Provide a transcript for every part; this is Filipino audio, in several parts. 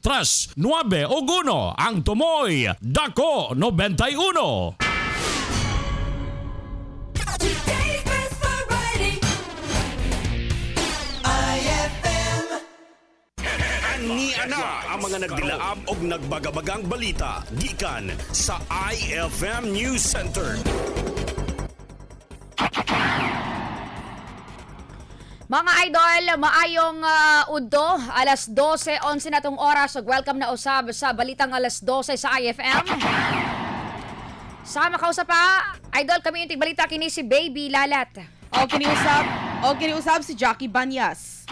9-1 ang tumoy Dako 91. Ni ana ang mga nagdilaab og nagbagabagang balita gikan sa IFM News Center. Mga idol, maayong udto, alas 12:11 na tong oras. Welcome na usab sa balitang alas 12 sa IFM. Sama kausap pa, idol, kami yung tigbalita kini si Baby Lalat. O kiniusap si Jackie Banyas.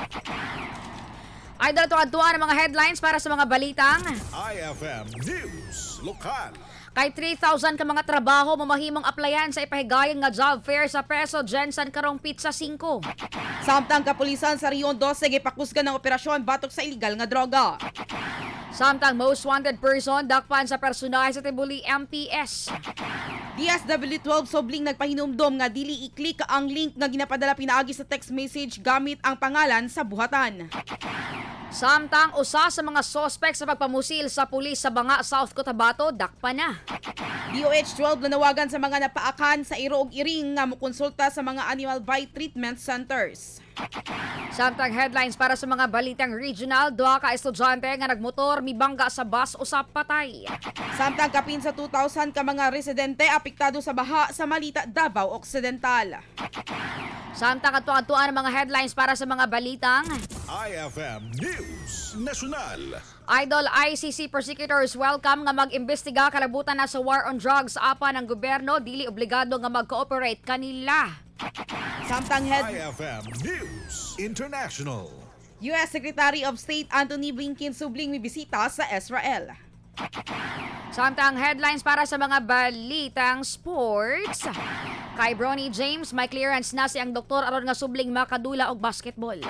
Idol, tuwa-tuwa ng mga headlines para sa mga balitang IFM News Lokal. kay 3,000 ka mga trabaho mamahimong applyan sa ipahigayon nga job fair sa Preso Jensen karong Pizza 5. Samtang kapulisan sa Rion 12 gipakusgan ng operasyon batok sa iligal nga droga. Samtang most wanted person dakpan sa personahe sa Tibuli MPS. DSW-12 sobling nagpahinumdom nga dili i-click ang link nga ginapadala pinaagi sa text message gamit ang pangalan sa buhatan. Samtang usa sa mga sospek sa pagpamusil sa pulis sa Banga, South Cotabato, dakpa na. DOH-12 nanawagan sa mga napaakan sa iro ug iring nga mokonsulta sa mga animal bite treatment centers. Samtang headlines para sa mga balitang regional, duha ka estudyante nga nagmotor mibangga sa bus usap patay. Samtang kapin sa 2,000 ka mga residente apektado sa baha sa Malita, Davao Occidental. Samtang atuan-tuan ang mga headlines para sa mga balitang IFM News National. Idol, ICC prosecutors welcome nga mag-imbestiga kalabutan na sa war on drugs apa ng gobyerno, dili obligado nga mag-cooperate kanila. Samtang IFM News International. US Secretary of State Antony Blinken subling mibisita sa Israel. Samtang headlines para sa mga balitang sports, kay Bronny James may clearance na siyang doktor aron nga subling makadula og basketball.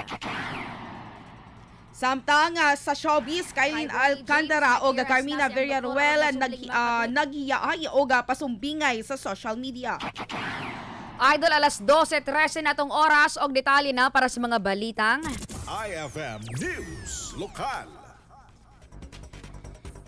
Samtang sa showbiz, Kailin Alcantara o Carmina Villarruel naghiyaay o pasumbingay sa social media. Idol, alas 12:13 na tong oras og detalye na para sa mga balitang IFM News Lokal.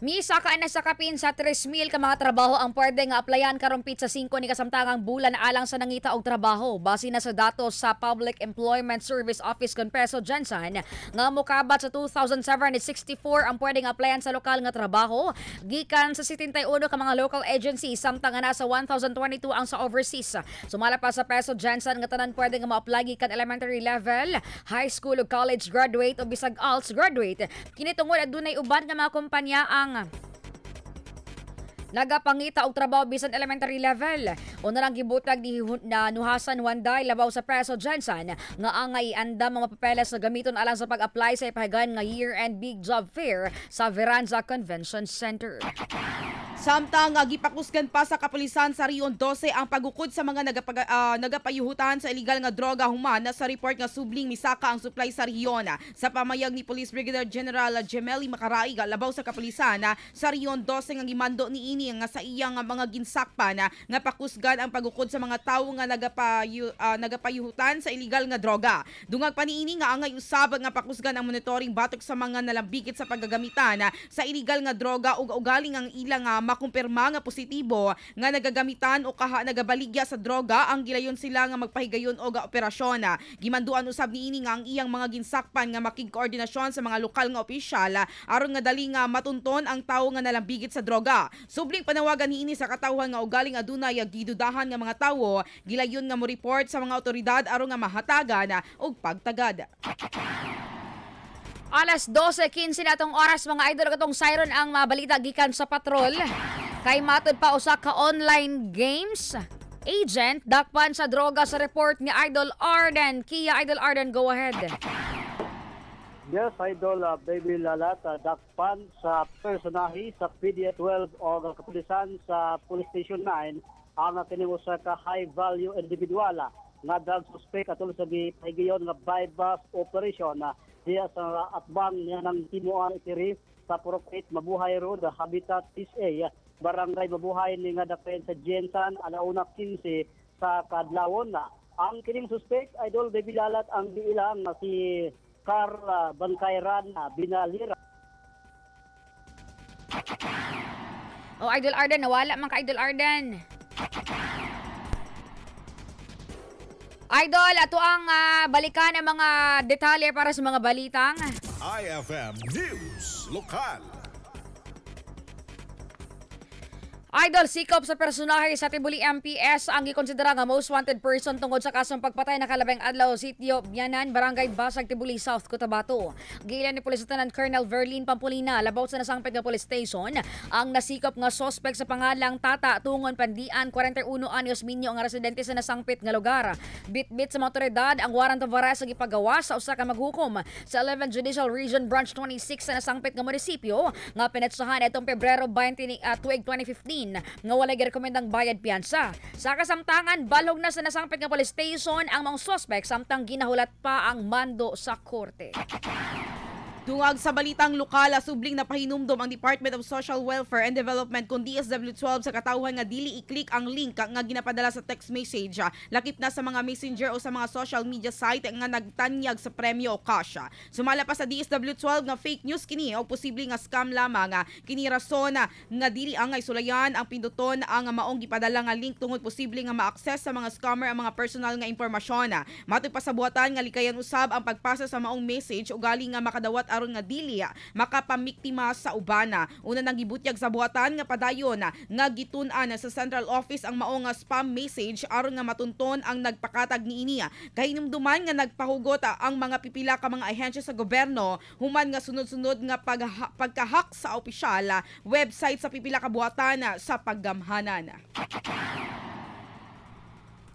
Misa ka na sa kapin sa 3,000 ka mga trabaho ang pwede nga applyan karong Pizza 5 ni kasamtangang bulan alang sa nangita og trabaho. Base na sa datos sa Public Employment Service Office kon Preso Jensen nga mokabat sa 2,764 ang pwede nga applyan sa lokal nga trabaho gikan sa 71 ka mga local agencies samtang nga nasa 1,022 ang sa overseas. Sumala pa sa Preso Jensen nga tanan pwede nga ma-apply gikan elementary level, high school ug college graduate o bisag ALS graduate. Kini tungod adunay uban nga mga kumpanya ang nagapangita og trabaho bisan elementary level. Una lang gibutag ni na Nuhasan Wanday labaw sa Preso Jensen nga angay andam mga papeles na gamiton alang sa pag-apply sa ipahigayon nga year-end big job fair sa Veranza Convention Center. Samtang gipakusgan pa sa kapulisan sa Rion 12 ang pagukod sa mga nagapayuhutan sa illegal nga droga human sa report nga subling misaka ang supply sa Rion. Sa pamayag ni Police Brigadier General Gemeli Macaraig labaw sa kapulisan sa Rion 12 nga gimando niini nga sa iyang mga ginsakpan nga pakusgan ang pagukod sa mga tawo nga nagapayuhutan sa illegal nga droga. Dungag pa niini nga angay usab nga pakusgan ang monitoring batok sa mga nalambigit sa paggagamitan sa illegal nga droga ug ugaling ang ilang makumpirma nga positibo nga nagagamitan o nagabaligya sa droga ang gilayon sila nga magpahigayon o operasyon. Gimanduan usab niini nga ang iyang mga ginsakpan nga makigkoordinasyon sa mga lokal nga opisyal aron nga dali nga matunton ang tawo nga nalambigit sa droga. Subling panawagan niini sa katawhan nga ugaling adunay gidudahan nga mga tawo gilayon nga mo report sa mga otoridad aron nga mahatagan og pagtagad. Alas 12:15 na tong oras mga idol katong siren ang mabalita gikan sa patrol. Kay matod pa usa ka online games agent dakpan sa droga sa report ni Idol Arden. Kia Idol Arden, go ahead. Yes, Idol Baby Lalat, dakpan sa personahe sa PDA-12 o kapulisan sa Police Station 9 ang kiniusa ka high value individual nga drug suspect atol sa gipahigayon nga bypass operation diya sa atbang niya ng timuan itiri sa Purokit Mabuhay Road, Habitat SA, Barangay Mabuhay ni nga dapen sa Jensen, alauna 15 sa Kadlawon. Ang kining suspect, Idol Baby Lalat, ang biilang si Carl Bancayran Binalira. O Idol Arden, nawala man ka Idol Arden. Idol, ato ang balikan ang mga detalye para sa mga balitang IFM News Lokal. Idol, sikop sa personahe sa Tibuli MPS ang gikonsidera nga most wanted person tungod sa kasong pagpatay na kalabing adlaw sitio Bianan, Barangay Basag, Tibuli South, Cotabato. Giilan ni Police Lieutenant Colonel Verlin Pampolina labaw sa nasangpit nga police station ang nasikop nga suspect sa pangalang Tata Tungon Pandian, 41 anyos minyo ang residente sa nasangpit nga lugar. Bit-bit sa mga otoridad ang warrant of arrest sa gipagawa sa usa ka maghukom sa 11th Judicial Region Branch 26 sa nasangpit nga munisipyo nga pinetsahan itong Pebrero 20 tuig 2015 nga walay girekomendang bayad piyansa. Sa kasamtangan, balog na sa nasangpit nga police station ang mga suspect samtang ginahulat pa ang mando sa korte. Dungag sa balitang lokal, subling na pahinumdom ang Department of Social Welfare and Development kung DSW-12 sa katawhan nga dili i-click ang link nga ginapadala sa text message. Lakip na sa mga messenger o sa mga social media site nga nagtanyag sa premyo o cash. Sumala pa sa DSW-12 nga fake news kini o posible nga scam lamang. Kini rason nga dili ang isulayan ang pinduton ang maong gipadala nga link tungod posible nga ma-access sa mga scammer ang mga personal nga impormasyon. Matod pa sa buhatan nga likayan usab ang pagpasa sa maong message o galing nga makadawat aron nga dili makapamiktima sa ubana. Una nang gibutyag sa buhatan nga padayon nga gitun-an sa central office ang mao nga spam message aron nga matunton ang nagpakatag niini. Kahinumduman nga nagpahugot ang mga pipila ka mga ahensya sa gobyerno human nga sunod-sunod nga pagkahak sa opisyal website sa pipila ka buhatan sa paggamhanan.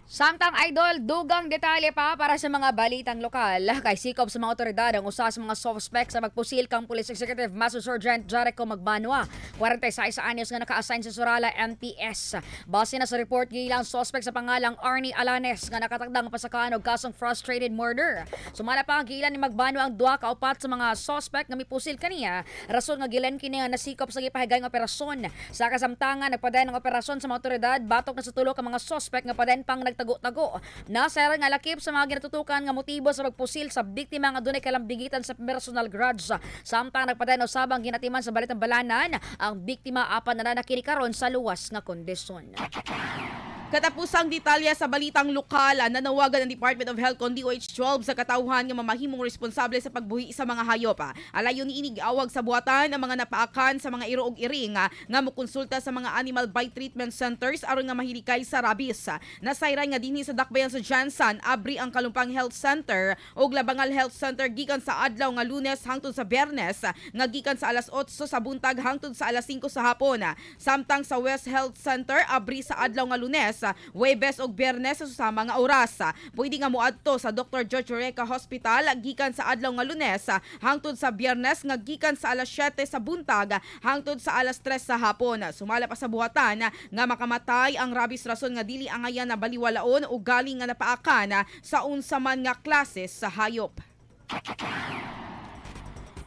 Samtang Idol, dugang detalye pa para sa mga balitang lokal. Kay sikop sa mga otoridad ang usa sa mga suspect sa magpusil kang Police Executive Master Sergeant Jericho Magbanwa, 46 anyos nga naka-assign sa Surala MPS. Base na sa report, gilang suspect sa pangalang Arnie Alanes nga nakatagdang pasakaan og kasong frustrated murder. Sumala pa ang gilan ni Magbanwa ang duha ka upat sa mga suspect nga mipusil kaniya. Rason nga gilan kini nga nasikop sa gipahigay nga operasyon. Sa kasamtangan, nagpadayon ang operasyon sa mga otoridad batok na sa tulo ka mga suspect nga padayon pang tago-tago. Nasa nga lakip sa mga ginatutukan nga motibo sa pagpusil sa biktima nga dunay kalambigitan sa personal grudge. Samtang nagpadayon usabang ginatiman sa Balitang Balanan, ang biktima apan na nakini karon sa luwas nga kondisyon. Katapusang detalye sa balitang lokal, nanawagan ang Department of Health kon DOH-12 sa katawhan nga mamahimong responsable sa pagbuhi sa mga hayop. Alayon niini giawag sa buhatan ang mga napaakan sa mga iro ug iring nga mokonsulta sa mga animal bite treatment centers aron nga mahilikay sa rabies. Nasayran nga dinhi sa dakbayan sa Jansan, abri ang Kalumpang Health Center ug Labangal Health Center gikan sa adlaw nga Lunes hangtod sa Biyernes, nga gikan sa alas 8 sa buntag hangtod sa alas 5 sa hapon. Samtang sa West Health Center abri sa adlaw nga Lunes, Huwebes ug Biyernes sa susama nga oras. Pwede nga moadto sa Dr. George Oreca Hospital gikan sa adlaw nga Lunes hangtod sa Biyernes nga gikan sa alas 7 sa buntag hangtod sa alas 3 sa hapon. Sumala pa sa buhatan nga makamatay ang rabies rason nga dili angayan na baliwalaon o galing nga napaakan sa unsa man nga klase sa hayop.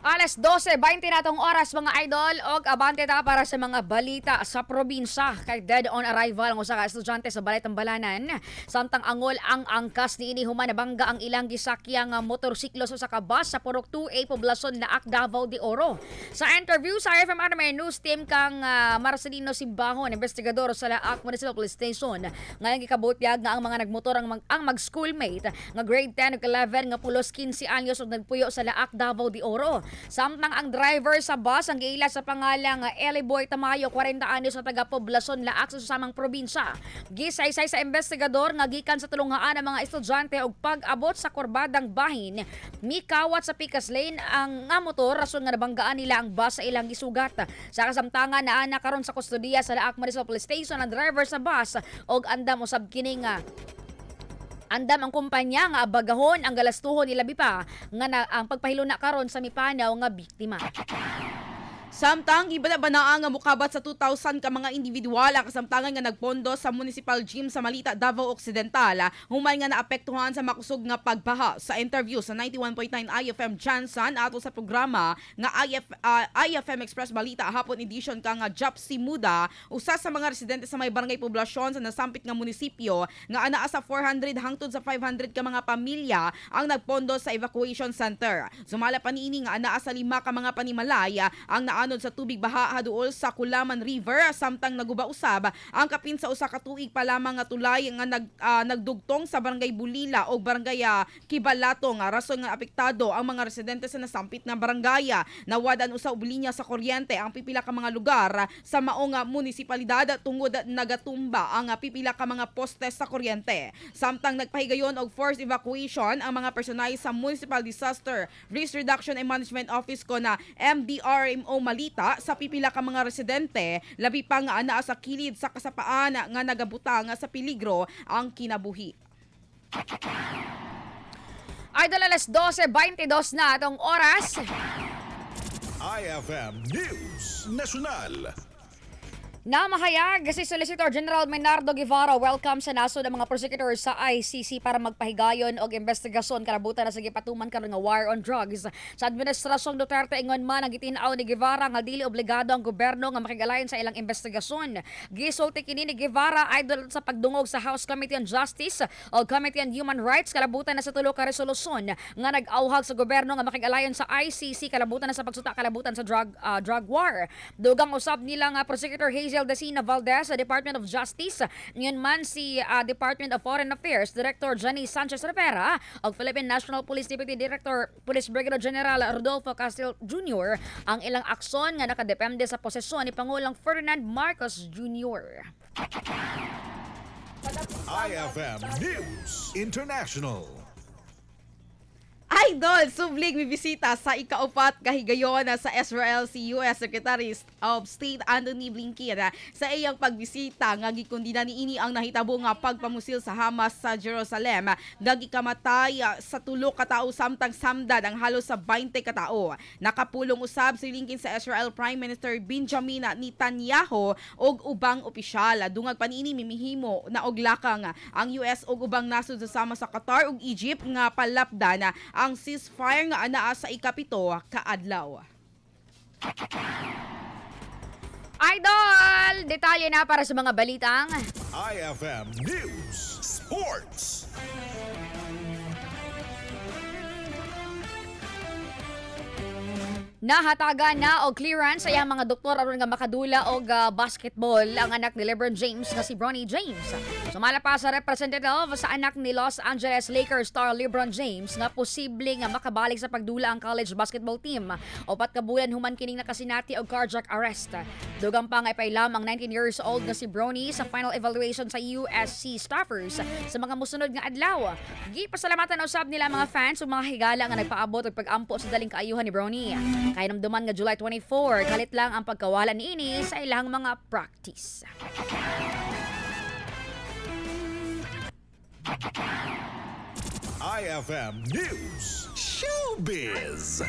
Alas 12:20 natong oras mga idol og abante ta para sa mga balita sa probinsya. Kay dead on arrival ang usa ka estudyante sa Balitang Balanan. Samtang angol ang angkas niini human nabangga ang ilang gisakya nga motorsiklo sa ka bus sa Purok 2A poblasyon Laak, Davao de Oro. Sa interview sa FM Anime News Team kang Marcelino Simbahon, investigador sa Laak Municipal Police Station, ngayong gikabutyag nga ang mga nagmotor ang mag-schoolmate nga grade 10 ug 11 nga pulos 15 anyos ug nagpuyo sa Laak, Davao de Oro. Samtang ang driver sa bus ang giila sa pangalang Eli Boy Tamayo, 40 anyos na taga-poblasyon Laak sa susamang probinsya. Gisaysay sa investigador nga gikan sa tulunghaan ang mga estudyante og pag-abot sa kurbadang bahin, mikawat sa Picas Lane ang nga motor rason nga nabanggaan nila ang bus sa ilang gisugat. Sa kasamtangan naa karon sa kustodiya sa Laak Municipal Police Station ang driver sa bus og andam usab kini nga andam ang kumpanya nga abagahon ang galastuhon ni labi pa nga ang pagpahiluna karon sa mipanaw nga biktima. Samtang gibana-banaa nga mukabat sa 2,000 ka mga individual ang kasamtangan nga nagpondo sa Municipal Gym sa Malita, Davao Occidental, human nga naapektuhan sa makusog nga pagbaha. Sa interview sa 91.9 IFM Jansan ato sa programa nga IFM Express Balita hapon edition ka nga Japsi Muda, usa sa mga residente sa may barangay poblasyon sa nasampit nga munisipyo nga anaa sa 400 hangtod sa 500 ka mga pamilya ang nagpondo sa evacuation center. Sumala pa niini nga anaa sa 5 ka mga panimalay ang naano naanod sa tubig baha haduol sa Kulaman River samtang naguba usab ang kapin sa usa ka tuig pa lamang nga tulay nga nagdugtong sa barangay Bulila o barangay Kibalato nga rason nga apektado ang mga residente sa nasampit nga barangay. Nawadan usa og linya sa kuryente ang pipila ka mga lugar sa maong munisipalidad tungod nagatumba ang pipila ka mga poste sa kuryente. Samtang nagpahigayon og forced evacuation ang mga personal sa Municipal Disaster Risk Reduction and Management Office ko na MDRMO Malita sa pipila ka mga residente labi pa nga anaa sa kilid sa kasapaan nga nagabutang sa peligro ang kinabuhi. Idol, alas 12:22 na atong oras. IFM News National. Namahayag si Solicitor General Maynardo Guevara welcome sa nasod ang mga prosecutor sa ICC para magpahigayon og investigasyon kalabutan na sa gipatuman karon nga war on drugs sa administrasyong Duterte. Ingon man ang gitin-aw ni Guevara nga dili obligado ang gobyerno nga makigalayon sa ilang investigasyon. Gisulti kini ni Guevara idol sa pagdungog sa House Committee on Justice o Committee on Human Rights kalabutan na sa tulo ka resolusyon nga nag-auhag sa gobyerno nga makigalayon sa ICC kalabutan na sa pagsuta kalabutan sa drug war. Dugang usab nila nga Prosecutor Hazel Dacina Valdez sa Department of Justice. Ngayon man si Department of Foreign Affairs Director Janice Sanchez Rivera o Philippine National Police Deputy Director Police Brigadier General Rodolfo Castillo Jr. ang ilang aksyon nga nakadepende sa posesyon ni Pangulong Ferdinand Marcos Jr. IFM News International. Idol, sublig mi bisita sa ikaupat kahigayon sa Israel si U.S. Secretary of State Antony Blinken sa iyang pagbisita nga gikundina niini ang nahitabo nga pagpamusil sa Hamas sa Jerusalem nga gikamatay sa tulo ka tawo samtang samdad ang halos sa 20 ka tawo. Nakapulong usab si Blinken sa Israel Prime Minister Benjamin Netanyahu og ubang opisyal. Dungag panini mimihimo na og lakang ang US og ubang nasod sama sa Qatar ug Egypt nga palapdan ang ceasefire nga anaa sa ikapito kaadlaw. Idol, detalye na para sa mga balitang IFM News Sports. Nahatagan na og clearance sa iyang mga doktor aron nga makadula og basketball ang anak ni LeBron James nga si Bronny James. Sumala pa sa representative sa anak ni Los Angeles Lakers star LeBron James nga posible nga makabalik sa pagdula ang college basketball team. Upat ka bulan human kining nakasinati og cardiac arrest. Dugang pa nga ipailam ang 19 years old nga si Bronny sa final evaluation sa USC staffers sa mga musunod nga adlaw. Gipasalamatan usab nila mga fans ug mga higala nga nagpaabot og pag-ampo sa daling kaayuhan ni Bronny. Kay namduman nga July 24, kalit lang ang pagkawala niini sa ilang mga practice. IFM News Showbiz.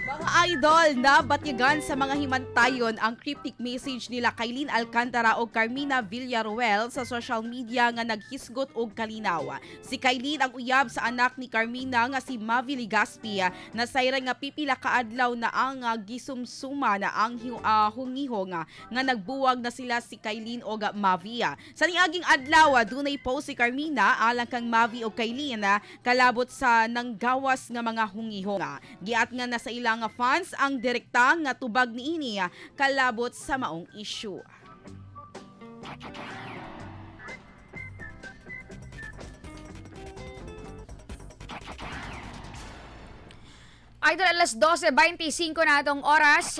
Mga idol, na batyagan sa mga himantayon ang cryptic message nila Kailin Alcantara o Carmina Villaruel sa social media nga naghisgot og kalinaw. Si Kailin ang uyab sa anak ni Carmina nga si Mavi Ligaspi na sayra nga pipila ka adlaw na ang gisumsuma na ang hungiho nga nagbuwag na sila si Kailin og Mavi. Sa niaging adlaw dunay post si Carmina alang kang Mavi o Kailin kalabot sa nanggawas nga mga hungiho nga. Giat nga na sa ilang nga fans ang direkta nga tubag niini kalabot sa maong issue. Idol, alas 12:25 na itong oras.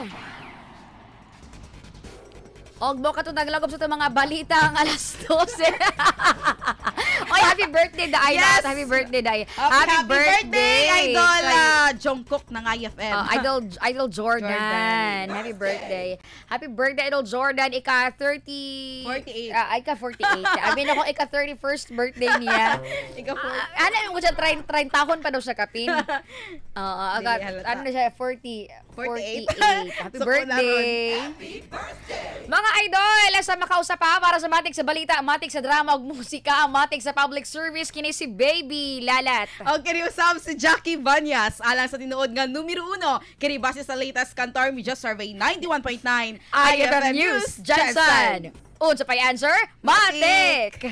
Og mo katong naglagom sa itong mga balita ang alas 12. Oy, happy birthday, Day. Yes! Happy birthday, Day. Happy birthday, Idol Jungkook ng IFM. Idol Jordan. Happy birthday. Happy birthday, Idol Jordan. Ika 30... 48. Ika 48. Amin ako, ika 31st birthday niya. Ika 48. Ano yung siya, 30 tahon pa daw siya kapin. Ano na siya, 48. Happy birthday. Mga idol, sa makausap pa para sa matik sa balita, matik sa drama ug musika, matik sa public service, kini si Baby Lalat. Okay, usab si Jackie Banyas alang sa tinuod nga numero 1 kini base sa latest Kantar Media Survey 91.9 IFM News Jensen. Unsa pay answer? Matik.